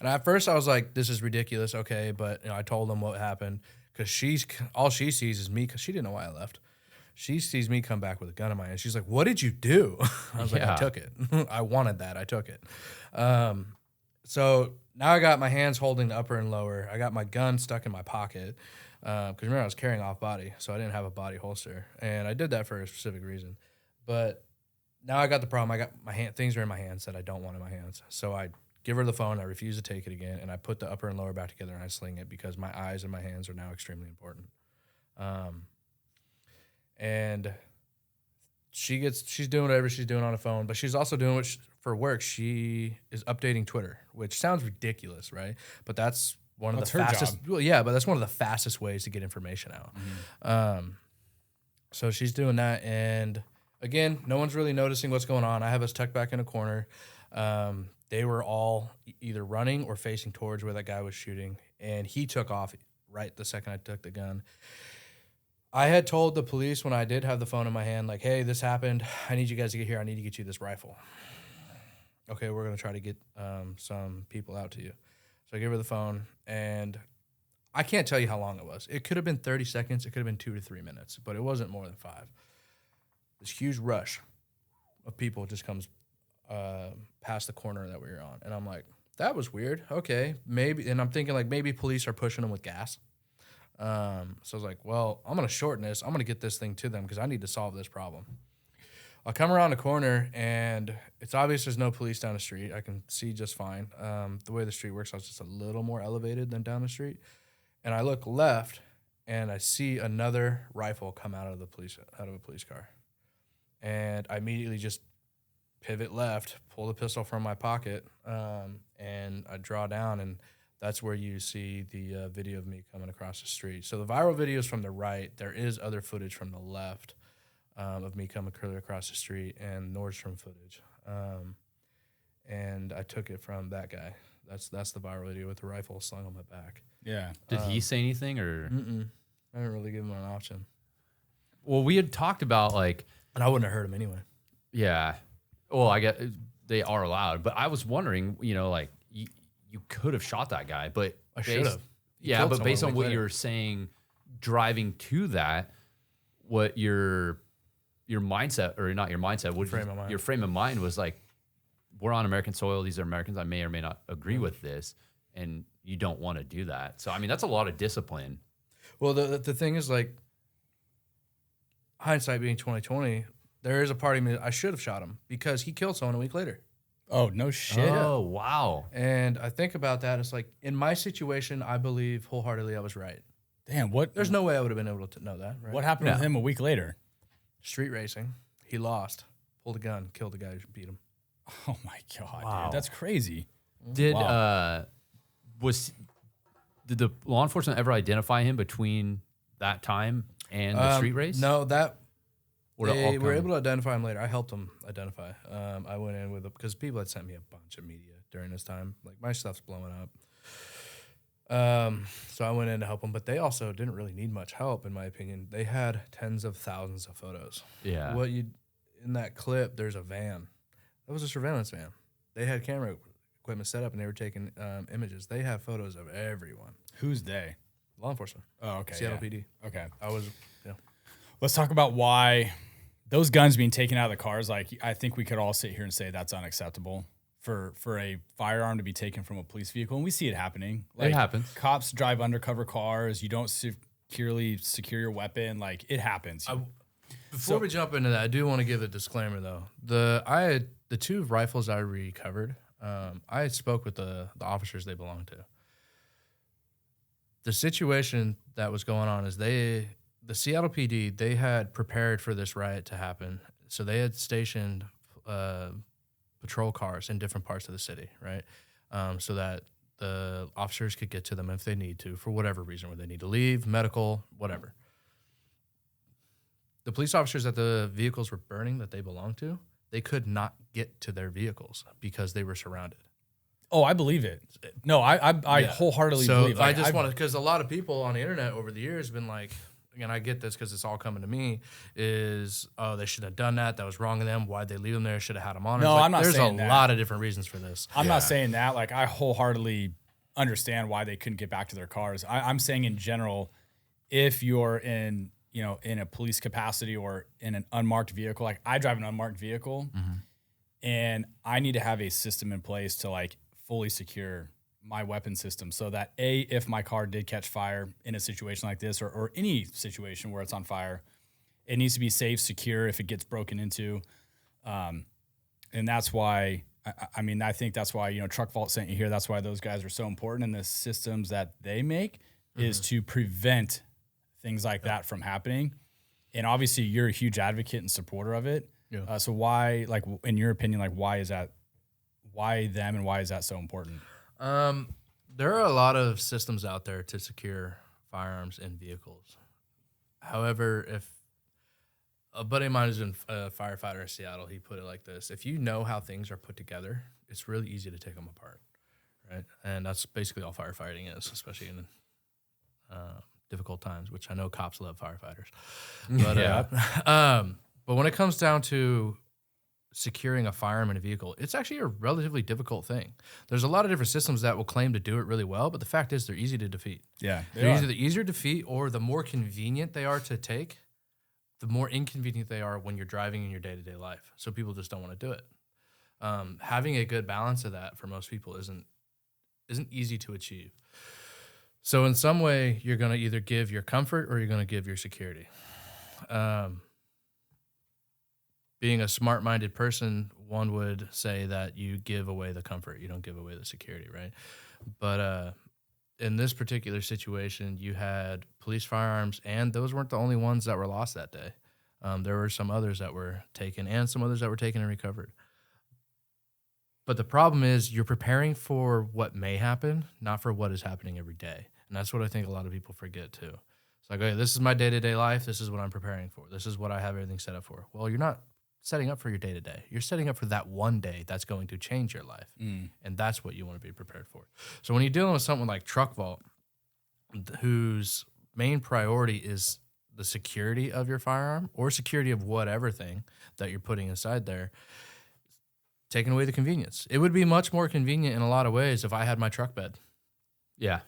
at first I was like, this is ridiculous. Okay. But I told him what happened because all she sees is me because she didn't know why I left. She sees me come back with a gun in my hand. She's like, what did you do? I was like, I took it. I wanted that. I took it. So now I got my hands holding the upper and lower. I got my gun stuck in my pocket. Because remember, I was carrying off body, so I didn't have a body holster. And I did that for a specific reason. But now I got the problem. I got things are in my hands that I don't want in my hands. So I give her the phone. I refuse to take it again. And I put the upper and lower back together and I sling it because my eyes and my hands are now extremely important. And she's doing whatever she's doing on the phone, but she's also doing for work. She is updating Twitter, which sounds ridiculous, right? But that's one of the fastest. Well, yeah, but that's one of the fastest ways to get information out. So she's doing that, and again, no one's really noticing what's going on. I have us tucked back in a corner. They were all either running or facing towards where that guy was shooting, and he took off right the second I took the gun. I had told the police when I did have the phone in my hand, like, hey, this happened. I need you guys to get here. I need to get you this rifle. Okay, we're going to try to get some people out to you. So I gave her the phone, and I can't tell you how long it was. It could have been 30 seconds. It could have been 2 to 3 minutes, but it wasn't more than 5. This huge rush of people just comes past the corner that we were on. And I'm like, that was weird. Okay, maybe. And I'm thinking, like, maybe police are pushing them with gas. So I was like, well, I'm going to shorten this. I'm going to get this thing to them because I need to solve this problem. I come around the corner, and it's obvious there's no police down the street. I can see just fine. The way the street works, I was just a little more elevated than down the street. And I look left, and I see another rifle come out of a police car. And I immediately just pivot left, pull the pistol from my pocket, and I draw down, and that's where you see the video of me coming across the street. So the viral video is from the right. There is other footage from the left of me coming across the street and Nordstrom footage. And I took it from that guy. That's the viral video with the rifle slung on my back.
Yeah.
Did he say anything or?
I didn't really give him an option.
Well, we had talked about like,
and I wouldn't have hurt him anyway.
Yeah. Well, I get they are allowed, but I was wondering, like you could have shot that guy, but
I should have.
Yeah, but based on what you're saying, driving to that, what your mindset, or not your mindset, your frame of mind was like, we're on American soil. These are Americans. I may or may not agree with this, and you don't want to do that. So, I mean, that's a lot of discipline.
Well, the thing is, like, hindsight being 2020, there is a part of me that I should have shot him because he killed someone a week later.
Oh, no shit.
Oh, wow.
And I think about that. It's like, in my situation, I believe wholeheartedly I was right.
Damn, what?
There's no way I would have been able to know that, right?
What happened with him a week later?
Street racing. He lost. Pulled a gun. Killed the guy who beat him.
Oh, my God, dude. That's crazy.
Did the law enforcement ever identify him between that time and the street race?
No, they were able to identify him later. I helped them identify. I went in with them because people had sent me a bunch of media during this time. Like, my stuff's blowing up. So I went in to help them, but they also didn't really need much help, in my opinion. They had tens of thousands of photos.
Yeah.
In that clip, there's a van. That was a surveillance van. They had camera equipment set up, and they were taking images. They have photos of everyone.
Who's they?
Law enforcement.
Oh, okay.
Seattle PD.
Okay.
Let's
talk about why those guns being taken out of the cars. Like, I think we could all sit here and say that's unacceptable for a firearm to be taken from a police vehicle. And we see it happening. Like,
it happens.
Cops drive undercover cars. You don't securely secure your weapon. Like, it happens.
Before we jump into that, I do want to give a disclaimer, though. The 2 rifles I recovered, I spoke with the officers they belonged to. The situation that was going on is the Seattle PD, they had prepared for this riot to happen. So they had stationed patrol cars in different parts of the city, right? So that the officers could get to them if they need to, for whatever reason, where they need to leave, medical, whatever. The police officers that the vehicles were burning that they belonged to, they could not get to their vehicles because they were surrounded.
Oh, I believe it. No, I wholeheartedly believe it.
I just wanted, because a lot of people on the internet over the years have been like, and I get this because it's all coming to me, is, oh, they should have done that. That was wrong of them. Why'd they leave them there? Should have had them on.
No,
Like,
I'm not saying
There's
that.
a lot of different reasons for this.
I'm not saying that. Like, I wholeheartedly understand why they couldn't get back to their cars. I'm saying in general, if you're in, you know, in a police capacity or in an unmarked vehicle, like I drive an unmarked vehicle, and I need to have a system in place to like fully secure my weapon system so that if my car did catch fire in a situation like this, or any situation where it's on fire, it needs to be safe, secure if it gets broken into. And that's why, I mean, I think that's why, you know, TruckVault sent you here. That's why those guys are so important. And the systems that they make is to prevent things like that from happening. And obviously you're a huge advocate and supporter of it.
Yeah.
So why, like, in your opinion, like, why is that so important?
There are a lot of systems out there to secure firearms in vehicles. However, if a buddy of mine who's a firefighter in Seattle, he put it like this: if you know how things are put together, it's really easy to take them apart, right? And that's basically all firefighting is, especially in difficult times, which I know cops love firefighters. But, but when it comes down to securing a firearm in a vehicle, it's actually a relatively difficult thing. There's a lot of different systems that will claim to do it really well, but the fact is they're easy to defeat.
Yeah.
They're either the easier to defeat, or the more convenient they are to take, the more inconvenient they are when you're driving in your day-to-day life. So people just don't want to do it. Having a good balance of that for most people isn't easy to achieve. So in some way, you're going to either give your comfort or you're going to give your security. Being a smart-minded person, one would say that you give away the comfort. You don't give away the security, right? But in this particular situation, you had police firearms, and those weren't the only ones that were lost that day. There were some others that were taken and some others that were taken and recovered. But the problem is you're preparing for what may happen, not for what is happening every day. And that's what I think a lot of people forget too. It's like, okay, this is my day-to-day life. This is what I'm preparing for. This is what I have everything set up for. Well, you're not setting up for your day-to-day. You're setting up for that one day that's going to change your life. And that's what you want to be prepared for. So when you're dealing with something like TruckVault, whose main priority is the security of your firearm or security of whatever thing that you're putting inside there, taking away the convenience. It would be much more convenient in a lot of ways if I had my truck bed.
Yeah.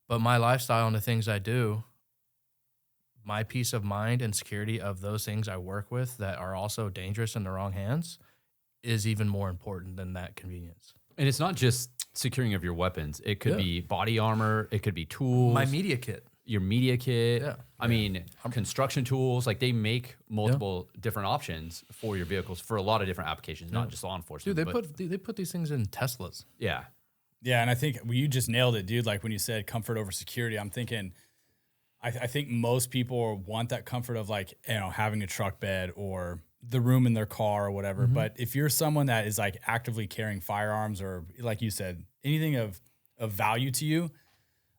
But my lifestyle and the things I do, my peace of mind and security of those things I work with that are also dangerous in the wrong hands is even more important than that convenience.
And it's not just securing of your weapons. It could be body armor. It could be tools.
My media kit.
Your media kit.
Yeah.
I mean, construction tools. Like, they make multiple different options for your vehicles for a lot of different applications, not just law enforcement.
Dude, they put these things in Teslas.
Yeah.
Yeah, and I think you just nailed it, dude. Like when you said comfort over security, I'm thinking, I think most people want that comfort of, like, you know, having a truck bed or the room in their car or whatever. But if you're someone that is like actively carrying firearms or, like you said, anything of value to you,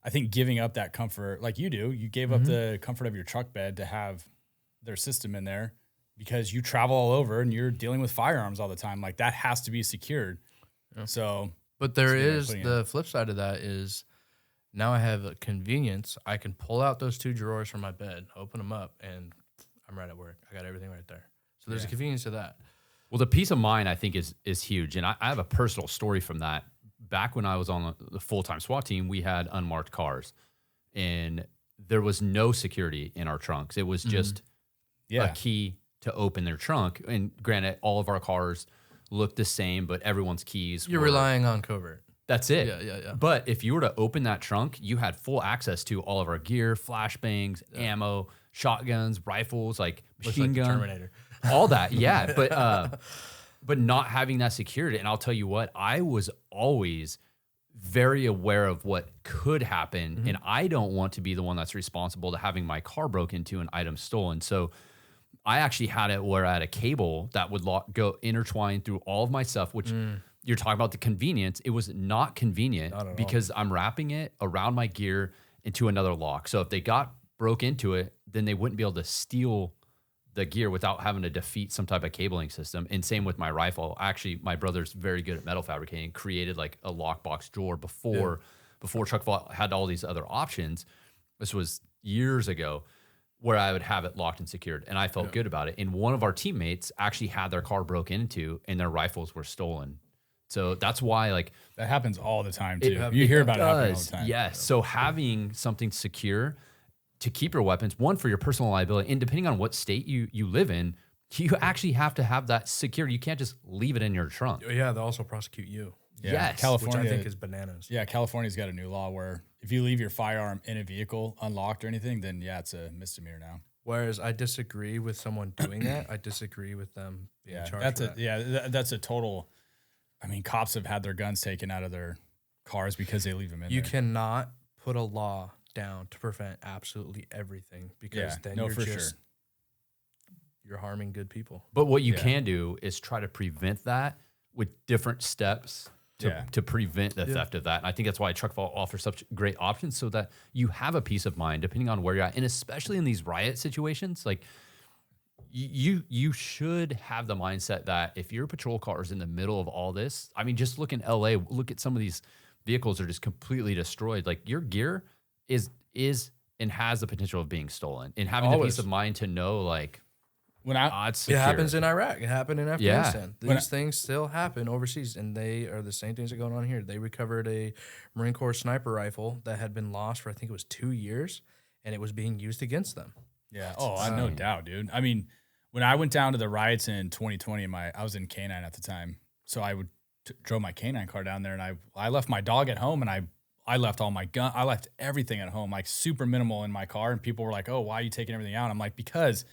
I think giving up that comfort, like you do, you gave up the comfort of your truck bed to have their system in there because you travel all over and you're dealing with firearms all the time. Like, that has to be secured. Yeah. So,
but there is the flip side of that is now I have a convenience. I can pull out those two drawers from my bed, open them up, and I'm right at work. I got everything right there. So there's a convenience to that.
Well, the peace of mind, I think, is huge. And I have a personal story from that. Back when I was on the full-time SWAT team, we had unmarked cars. And there was no security in our trunks. It was just a key to open their trunk. And granted, all of our cars looked the same, but everyone's keys
You're relying on covert.
That's it.
Yeah.
But if you were to open that trunk, you had full access to all of our gear, flashbangs, ammo, shotguns, rifles, like machine gun,
Terminator.
all that. Yeah, but not having that security. And I'll tell you what, I was always very aware of what could happen, and I don't want to be the one that's responsible to having my car broken into and items stolen. So I actually had it where I had a cable that would go intertwine through all of my stuff, which you're talking about the convenience. It was not convenient because I'm wrapping it around my gear into another lock. So if they broke into it, then they wouldn't be able to steal the gear without having to defeat some type of cabling system. And same with my rifle. Actually, my brother's very good at metal fabricating, created like a lockbox drawer before TruckVault had all these other options. This was years ago. where I would have it locked and secured, and I felt good about it. And one of our teammates actually had their car broken into, and their rifles were stolen. So that's why, like,
That happens all the time too. You hear about it happening all the time.
Yes. So having something secure to keep your weapons, one, for your personal liability, and depending on what state you live in, you actually have to have that secure. You can't just leave it in your trunk.
Yeah, they'll also prosecute you.
Yeah.
Yes.
California,
Which I think is bananas.
Yeah, California's got a new law where if you leave your firearm in a vehicle unlocked or anything, then yeah, it's a misdemeanor now.
Whereas I disagree with someone doing that. I disagree with them being charged for that.
That's a total. I mean, cops have had their guns taken out of their cars because they leave them in
You
there.
cannot put a law down to prevent absolutely everything because then you're just you're harming good people.
But what you can do is try to prevent that with different steps to prevent the theft of that. And I think that's why TruckVault offers such great options so that you have a peace of mind depending on where you're at. And especially in these riot situations, like you should have the mindset that if your patrol car is in the middle of all this, I mean, just look in LA, look at some of these vehicles are just completely destroyed. Like your gear is and has the potential of being stolen, and having the peace of mind to know, like,
it happens in Iraq, it happened in Afghanistan. These things still happen overseas, and they are the same things that are going on here. They recovered a Marine Corps sniper rifle that had been lost for, I think it was 2 years, and it was being used against them.
Yeah. Oh, I no doubt, dude. I mean, when I went down to the riots in 2020, I was in K9 at the time, so I drove my K9 car down there, and I left my dog at home, and I left all my gun, I left everything at home, like super minimal in my car, and people were like, "Oh, why are you taking everything out?" I'm like, because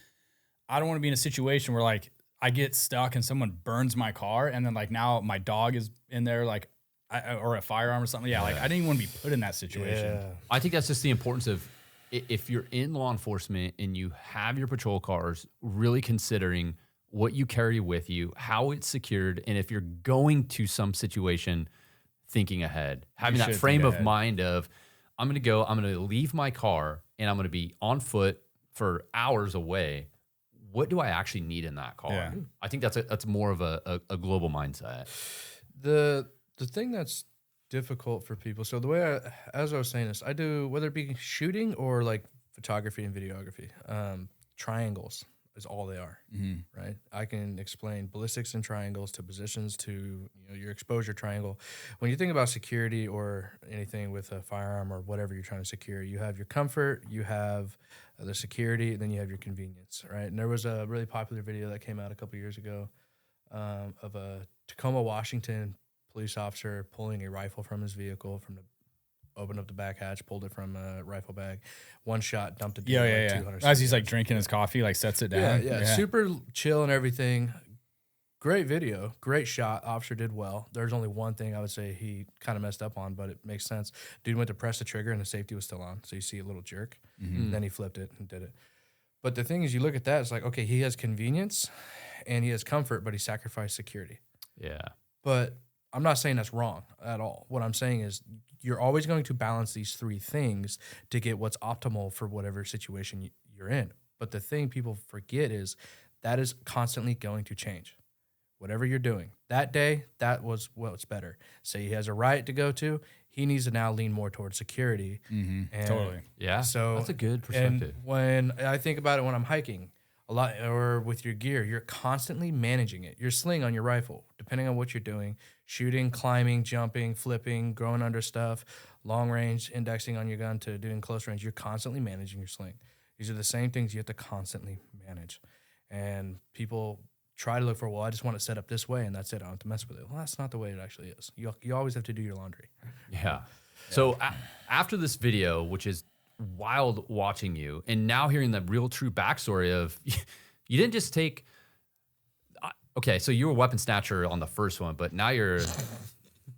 I don't want to be in a situation where like I get stuck and someone burns my car, and then like now my dog is in there, like or a firearm or something. Yeah, like I didn't even want to be put in that situation.
Yeah.
I think that's just the importance of, if you're in law enforcement and you have your patrol cars, really considering what you carry with you, how it's secured, and if you're going to some situation, thinking ahead, having that frame of mind of, I'm going to leave my car and I'm going to be on foot for hours away. What do I actually need in that car?
Yeah.
I think that's more of a global mindset.
The thing that's difficult for people. So the way as I was saying this, I do, whether it be shooting or like photography and videography, triangles is all they are, right? I can explain ballistics and triangles to positions to your exposure triangle. When you think about security or anything with a firearm or whatever you're trying to secure, you have your comfort, you have the security, and then you have your convenience, right? And there was a really popular video that came out a couple years ago of a Tacoma, Washington police officer pulling a rifle from his vehicle opened up the back hatch, pulled it from a rifle bag, one shot, dumped it down.
Yeah.
200
As he's like drinking his coffee, like sets it down.
Yeah, super chill and everything. Great video, great shot. Officer did well. There's only one thing I would say he kind of messed up on, but it makes sense. Dude went to press the trigger and the safety was still on, so you see a little jerk. Then he flipped it and did it. But the thing is, you look at that, it's like, okay, he has convenience and he has comfort, but he sacrificed security.
Yeah.
But I'm not saying that's wrong at all. What I'm saying is you're always going to balance these three things to get what's optimal for whatever situation you're in. But the thing people forget is that is constantly going to change. Whatever you're doing. That day, that was what's better. Say he has a riot to go to, he needs to now lean more towards security. And
Totally.
Yeah.
So
that's a good perspective.
And when I think about it when I'm hiking, a lot, or with your gear, you're constantly managing it. Your sling on your rifle, depending on what you're doing, shooting, climbing, jumping, flipping, going under stuff, long range, indexing on your gun to doing close range, you're constantly managing your sling. These are the same things you have to constantly manage. And people try to look for, well, I just want it set up this way and that's it. I don't have to mess with it. Well, that's not the way it actually is. You always have to do your laundry.
Yeah. So after this video, which is wild watching you, and now hearing the real true backstory of, you didn't just take, okay, so you were weapon snatcher on the first one, but now you're,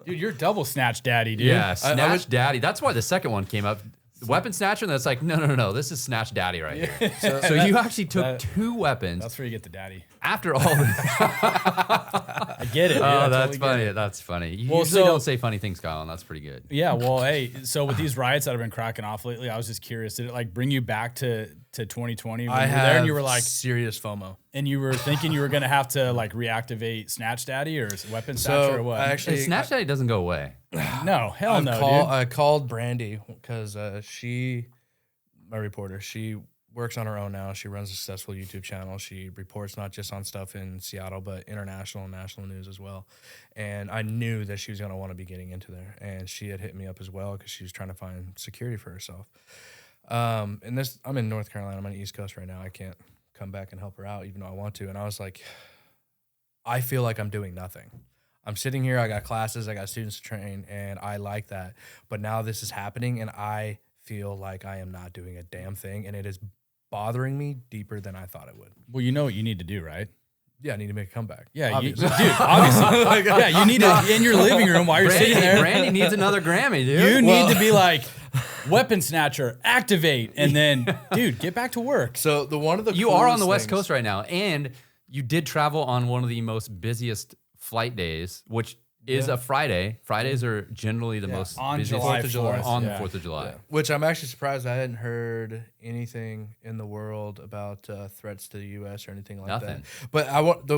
Dude, you're double snatch daddy, dude.
yeah, snatch daddy. That's why the second one came up. Weapon snatcher, and that's like, no, this is snatch daddy right here. So you actually took two weapons.
That's where you get the daddy.
After all this.
I get it. Dude.
Oh,
I
that's
totally
funny.
get it.
That's funny. You
Well,
usually
so-
don't say funny things, Kyle, and that's pretty good.
Yeah, well, hey, so with these riots that have been cracking off lately, I was just curious. Did it like bring you back to 2020 when
I
you were
have
there and you were like,
serious FOMO.
and you were thinking you were gonna have to like reactivate Snatch Daddy or weapon snatcher or what?
I actually,
Snatch daddy doesn't go away.
no, hell no, dude.
I called Brandy because she, my reporter, she works on her own now. She runs a successful YouTube channel. She reports not just on stuff in Seattle, but international and national news as well. And I knew that she was going to want to be getting into there. And she had hit me up as well because she was trying to find security for herself. I'm in North Carolina. I'm on the East Coast right now. I can't come back and help her out, even though I want to. And I was like, I feel like I'm doing nothing. I'm sitting here. I got classes. I got students to train, and I like that. But now this is happening, and I feel like I am not doing a damn thing, and it is bothering me deeper than I thought it would.
Well, you know what you need to do, right?
Yeah, I need to make a comeback.
Yeah,
obviously.
dude, obviously. Yeah, you need to, in your living room while you're sitting there.
Brandy needs another Grammy, dude.
You need to be like, weapon snatcher, activate, and then, dude, get back to work.
So
you are on the West Coast right now, and you did travel on one of the most busiest flight days, which is a Friday. Fridays are generally the most
on
busiest
July
4th.
on the 4th of July.
Yeah. Which I'm actually surprised I hadn't heard anything in the world about threats to the U.S. or anything like that. But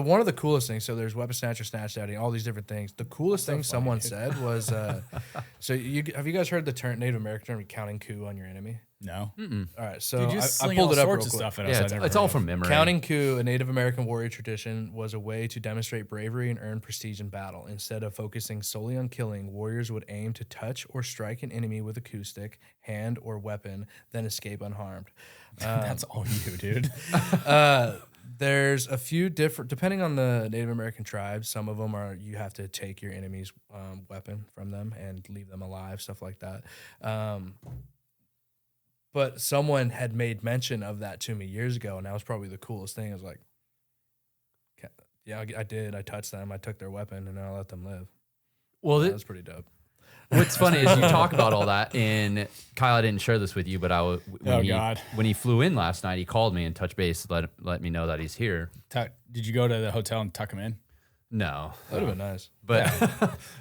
one of the coolest things. So there's weapon snatcher, snatch daddy, all these different things. The coolest thing someone said was, so have you guys heard the Native American term "counting coup on your enemy"?
No.
All right, so
Dude,
I pulled it up real quick.
Stuff at
Yeah,
us
it's all from memory.
Counting coup, a Native American warrior tradition, was a way to demonstrate bravery and earn prestige in battle. Instead of focusing solely on killing, warriors would aim to touch or strike an enemy with a coup stick, hand, or weapon, then escape unharmed.
That's all you, dude.
There's a few different, depending on the Native American tribes, some of them are you have to take your enemy's weapon from them and leave them alive, stuff like that. But someone had made mention of that to me years ago, and that was probably the coolest thing. I was like, yeah, I did. I touched them. I took their weapon, and I let them live.
Well,
that was pretty dope.
What's funny is you talk about all that, and Kyle, I didn't share this with you, but when he flew in last night, he called me and touched base, let me know that he's here.
Did you go to the hotel and tuck him in?
No.
That would have been nice.
But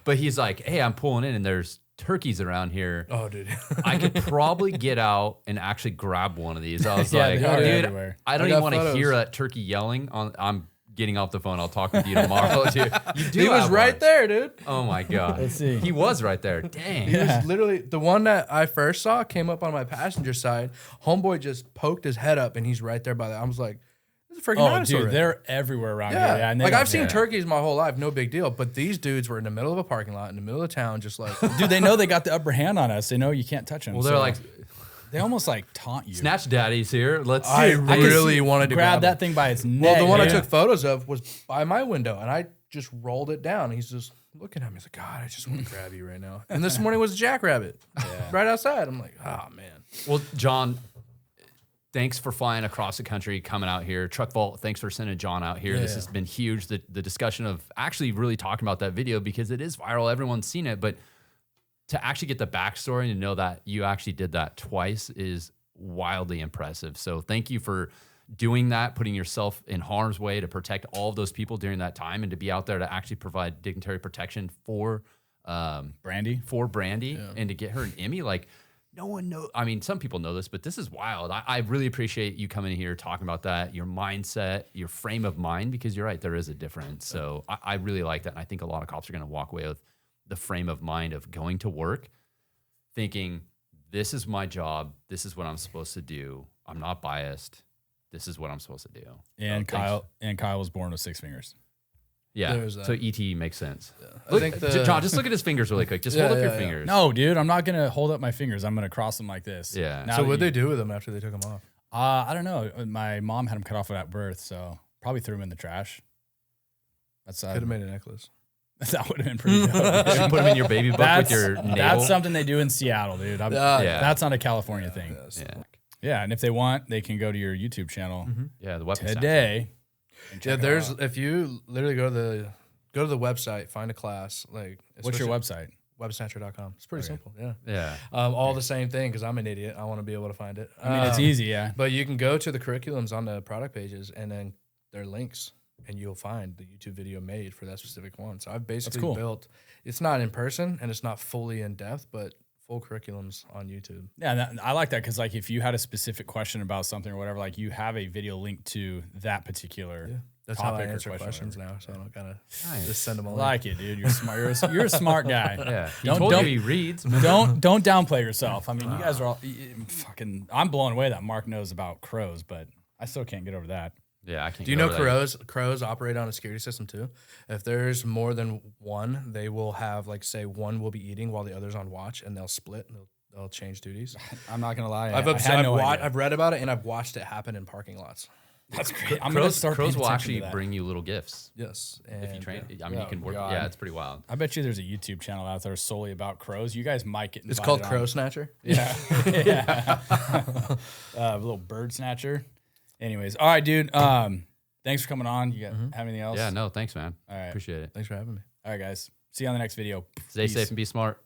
but he's like, hey, I'm pulling in, and there's turkeys around here.
Oh, dude.
I could probably get out and actually grab one of these. I was like,
they are
dude,
everywhere.
I don't even want to hear that turkey yelling. I'm getting off the phone. I'll talk with you tomorrow. Dude,
He was right there, dude.
Oh, my God.
Let's see.
He was right there. Dang.
He was literally, the one that I first saw came up on my passenger side. Homeboy just poked his head up, and he's right there by that. I was like, this is a freaking dinosaur.
Dude, they're everywhere around here. Yeah, and
like I've seen turkeys my whole life, no big deal. But these dudes were in the middle of a parking lot, in the middle of town, just like,
dude, they know they got the upper hand on us. They know you can't touch them.
Well, they're like,
they almost like taunt you.
Snatch daddy's here. Let's see.
I really wanted to
grab that
him.
thing by its neck.
Well, the one I took photos of was by my window, and I just rolled it down. He's just looking at me. He's like, God, I just want to grab you right now. And this morning was a jackrabbit right outside. I'm like, oh, man.
Well, John, thanks for flying across the country, coming out here. TruckVault, thanks for sending John out here. This has been huge. The discussion of actually really talking about that video, because it is viral. Everyone's seen it. But to actually get the backstory and to know that you actually did that twice is wildly impressive. So thank you for doing that, putting yourself in harm's way to protect all of those people during that time, and to be out there to actually provide dignitary protection for
Brandy.
And to get her an Emmy. Like, no one knows. I mean, some people know this, but this is wild. I really appreciate you coming in here talking about that, your mindset, your frame of mind, because you're right, there is a difference. So I really like that. And I think a lot of cops are going to walk away with the frame of mind of going to work thinking, this is my job. This is what I'm supposed to do. I'm not biased. This is what I'm supposed to do.
And Kyle was born with 6 fingers.
Yeah. So ET makes sense.
Yeah.
Look, John, just look at his fingers really quick. Just hold up your fingers.
No, dude, I'm not going to hold up my fingers. I'm going to cross them like this.
Yeah.
So what'd they do with them after they took them off?
I don't know. My mom had them cut off at birth, so probably threw them in the trash. That's
Could have made a necklace.
That would have been pretty dope.
You put them in your baby book with your navel.
That's something they do in Seattle, dude. That's not a California thing. Yeah, and if they want, they can go to your YouTube channel.
Yeah, the weapon
today.
Yeah, there's if you literally go to the website, find a class. Like,
what's your website?
Weaponsnatcher.com. It's pretty simple.
Yeah.
All the same thing, because I'm an idiot. I want to be able to find it.
I mean, it's easy, yeah.
But you can go to the curriculums on the product pages, and then there are links, and you'll find the YouTube video made for that specific one. So I've basically built, it's not in person and it's not fully in depth, but full curriculums on YouTube.
Yeah, I like that, because like, if you had a specific question about something or whatever, like, you have a video linked to that particular
That's how I
topic or
answer
question,
questions
whatever.
now, so I don't gotta
Nice.
just send them
I
all.
like it, dude. You're smart. You're a smart guy.
Yeah, he
Don't-
told
don't-
you he reads.
Don't downplay yourself. I mean, you guys are all fucking. I'm blown away that Mark knows about crows, but I still can't get over that.
Yeah, I can't.
Do you
get
know
over that.
crows operate on a security system too? If there's more than one, they will have like say one will be eating while the other's on watch, and they'll split and they'll change duties.
I'm not gonna lie.
I've read about it and I've watched it happen in parking lots.
That's great. I'm gonna
Crows,
start
crows
paying
will
attention
actually
to that.
bring you little gifts
Yes,
if you train.
and,
I mean, you
Oh,
can work.
God.
Yeah, it's pretty wild.
I bet you there's a YouTube channel out there solely about crows. You guys might get
it's
invited
called
on.
Crow Snatcher.
Yeah. Yeah. A little bird snatcher. Anyways, all right, dude. Thanks for coming on. You got have anything else?
Yeah, no, thanks, man.
All right.
Appreciate it.
Thanks for having me.
All right, guys. See you on the next video.
Stay
Peace.
safe and be smart.